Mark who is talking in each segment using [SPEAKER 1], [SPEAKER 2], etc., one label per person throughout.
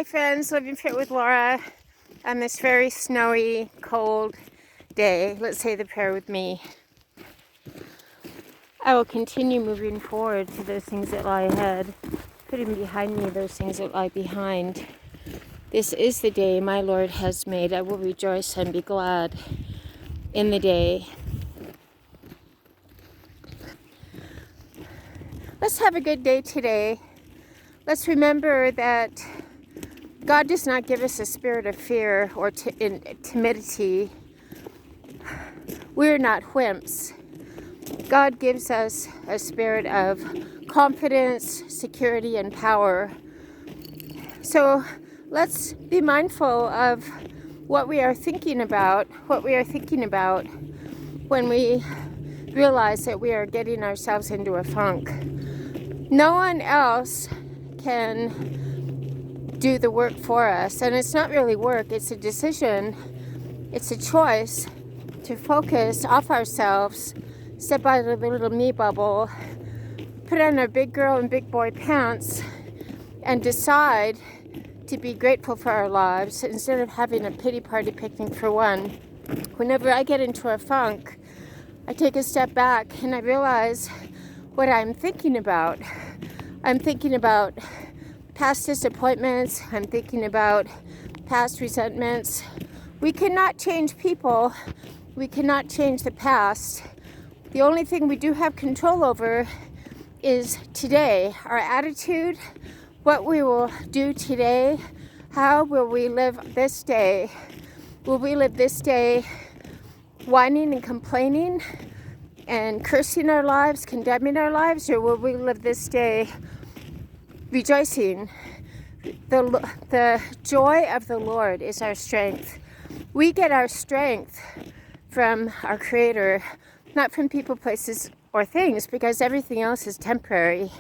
[SPEAKER 1] Hi friends, Living Fit with Laura on this very snowy, cold day. Let's say the prayer with me. I will continue moving forward to those things that lie ahead, putting behind me those things that lie behind. This is the day my Lord has made. I will rejoice and be glad in the day. Let's have a good day today. Let's remember that God does not give us a spirit of fear or timidity. We're not wimps. God gives us a spirit of confidence, security, and power. So let's be mindful of what we are thinking about when we realize that we are getting ourselves into a funk. No one else can do the work for us, and it's not really work, it's a decision, it's a choice to focus off ourselves, step out of the little me bubble, put on our big girl and big boy pants, and decide to be grateful for our lives instead of having a pity party picnic for one. Whenever I get into a funk, I take a step back and I realize what I'm thinking about. I'm thinking about past disappointments. I'm thinking about past resentments. We cannot change people. We cannot change the past. The only thing we do have control over is today, our attitude, what we will do today, how will we live this day. Will we live this day whining and complaining and cursing our lives, condemning our lives, or will we live this day rejoicing? The joy of the Lord is our strength. We get our strength from our Creator, not from people, places, or things, because everything else is temporary.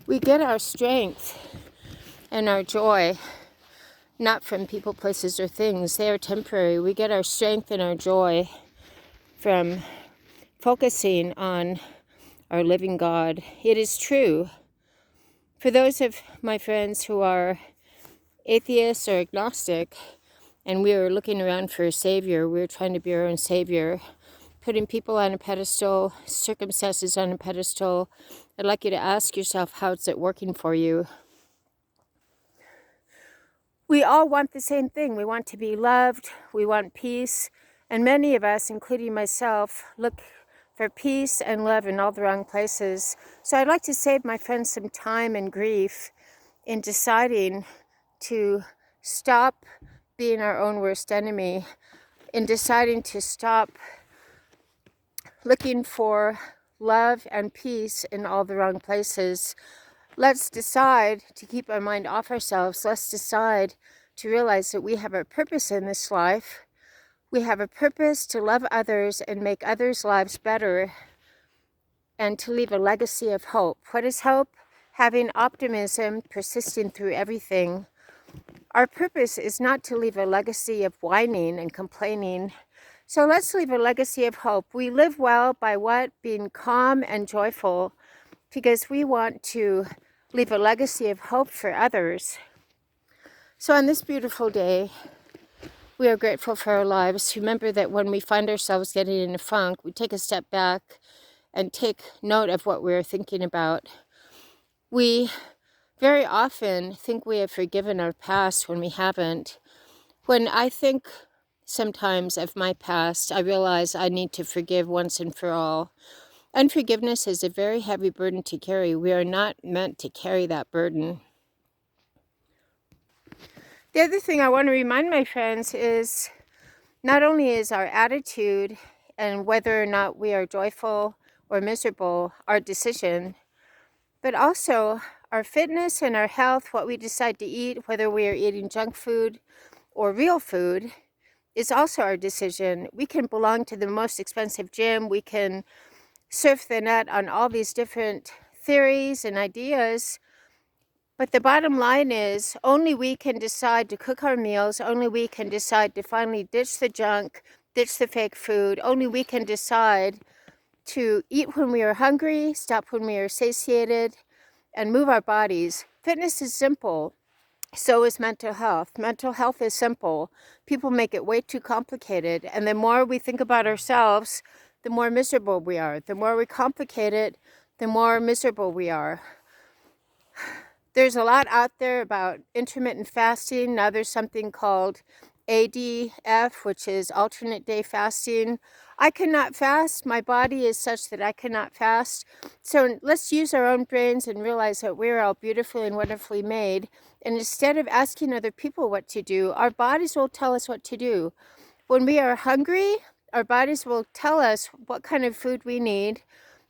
[SPEAKER 1] We get our strength and our joy not from people, places, or things. They are temporary. We get our strength and our joy from focusing on our living God. It is true. For those of my friends who are atheists or agnostic, and we are looking around for a savior, we're trying to be our own savior, putting people on a pedestal, circumstances on a pedestal, I'd like you to ask yourself, how is it working for you? We all want the same thing. We want to be loved. We want peace. And many of us, including myself, look for peace and love in all the wrong places. So I'd like to save my friends some time and grief in deciding to stop being our own worst enemy, in deciding to stop looking for love and peace in all the wrong places. Let's decide to keep our mind off ourselves. Let's decide to realize that we have a purpose in this life. We have a purpose to love others and make others' lives better and to leave a legacy of hope. What is hope? Having optimism, persisting through everything. Our purpose is not to leave a legacy of whining and complaining. So let's leave a legacy of hope. We live well by what? Being calm and joyful, because we want to leave a legacy of hope for others. So on this beautiful day, we are grateful for our lives. Remember that when we find ourselves getting in a funk, we take a step back and take note of what we're thinking about. We very often think we have forgiven our past when we haven't. When I think sometimes of my past, I realize I need to forgive once and for all. Unforgiveness is a very heavy burden to carry. We are not meant to carry that burden. The other thing I want to remind my friends is not only is our attitude and whether or not we are joyful or miserable our decision, but also our fitness and our health, what we decide to eat, whether we are eating junk food or real food, is also our decision. We can belong to the most expensive gym. We can surf the net on all these different theories and ideas. But the bottom line is only we can decide to cook our meals. Only we can decide to finally ditch the junk, ditch the fake food. Only we can decide to eat when we are hungry, stop when we are satiated, and move our bodies fitness is simple. So is mental health. Mental health is simple. People make it way too complicated. And the more we think about ourselves, the more miserable we are. The more we complicate it, the more miserable we are. There's a lot out there about intermittent fasting. Now there's something called ADF, which is alternate day fasting. I cannot fast. My body is such that I cannot fast. So let's use our own brains and realize that we're all beautifully and wonderfully made. And instead of asking other people what to do, our bodies will tell us what to do. When we are hungry, our bodies will tell us what kind of food we need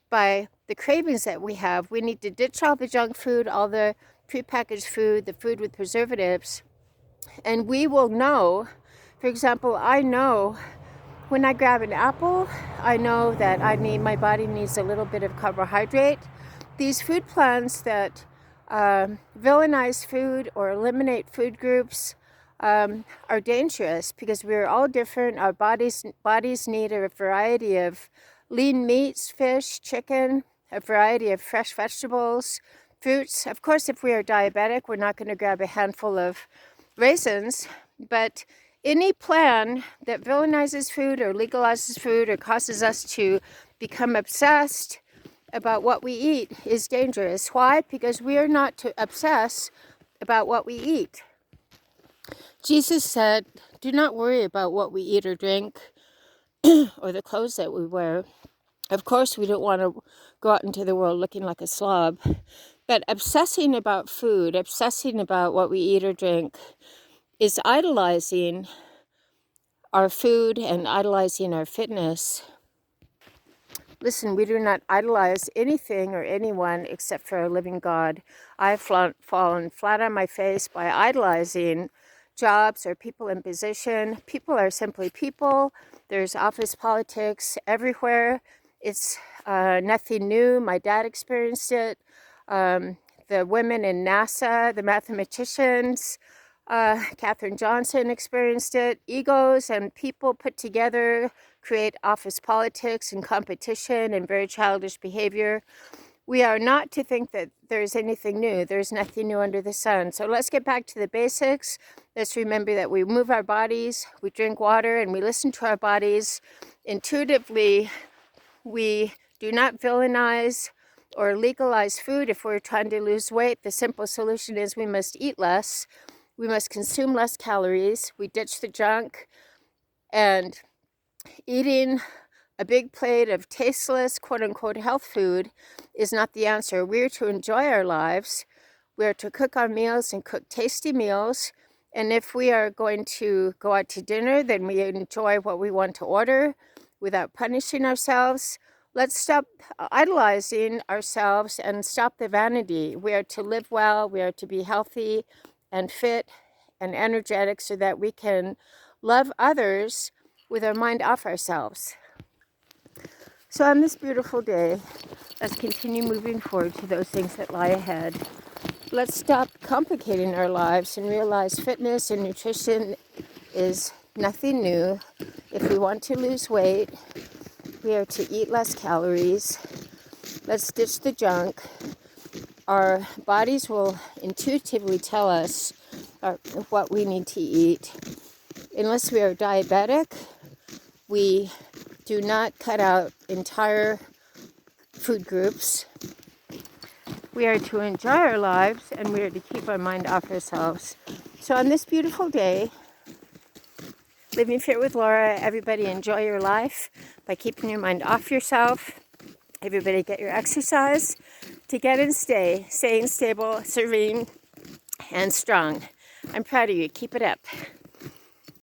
[SPEAKER 1] by the cravings that we have. We need to ditch all the junk food, all the prepackaged food, the food with preservatives, and we will know. For example, I know when I grab an apple, I know that my body needs a little bit of carbohydrate. These food plans that villainize food or eliminate food groups are dangerous because we're all different. Our bodies need a variety of lean meats, fish, chicken, a variety of fresh vegetables, fruits. Of course, if we are diabetic, we're not going to grab a handful of raisins, but any plan that villainizes food or legalizes food or causes us to become obsessed about what we eat is dangerous. Why? Because we are not to obsess about what we eat. Jesus said, do not worry about what we eat or drink or the clothes that we wear. Of course, we don't want to go out into the world looking like a slob, but obsessing about food, obsessing about what we eat or drink is idolizing our food and idolizing our fitness. Listen, we do not idolize anything or anyone except for a living God. I've fallen flat on my face by idolizing jobs or people in position. People are simply people. There's office politics everywhere. It's nothing new. My dad experienced it. The women in NASA, the mathematicians, Katherine Johnson experienced it. Egos and people put together create office politics and competition and very childish behavior. We are not to think that there's anything new. There's nothing new under the sun. So let's get back to the basics. Let's remember that we move our bodies, we drink water, and we listen to our bodies. Intuitively, we do not villainize or legalize food if we're trying to lose weight. The simple solution is we must eat less. We must consume less calories. We ditch the junk, and eating a big plate of tasteless, quote-unquote, health food is not the answer. We're to enjoy our lives. We're to cook our meals and cook tasty meals. And if we are going to go out to dinner, then we enjoy what we want to order without punishing ourselves. Let's stop idolizing ourselves and stop the vanity. We are to live well. We are to be healthy and fit and energetic so that we can love others with our mind off ourselves. So on this beautiful day, let's continue moving forward to those things that lie ahead. Let's stop complicating our lives and realize fitness and nutrition is nothing new. If we want to lose weight, we are to eat less calories. Let's ditch the junk. Our bodies will intuitively tell us what we need to eat. Unless we are diabetic, we do not cut out entire food groups. We are to enjoy our lives, and we are to keep our mind off ourselves. So on this beautiful day, Living Fit with Laura, everybody enjoy your life by keeping your mind off yourself. Everybody get your exercise to get and staying stable, serene, and strong. I'm proud of you. Keep it up.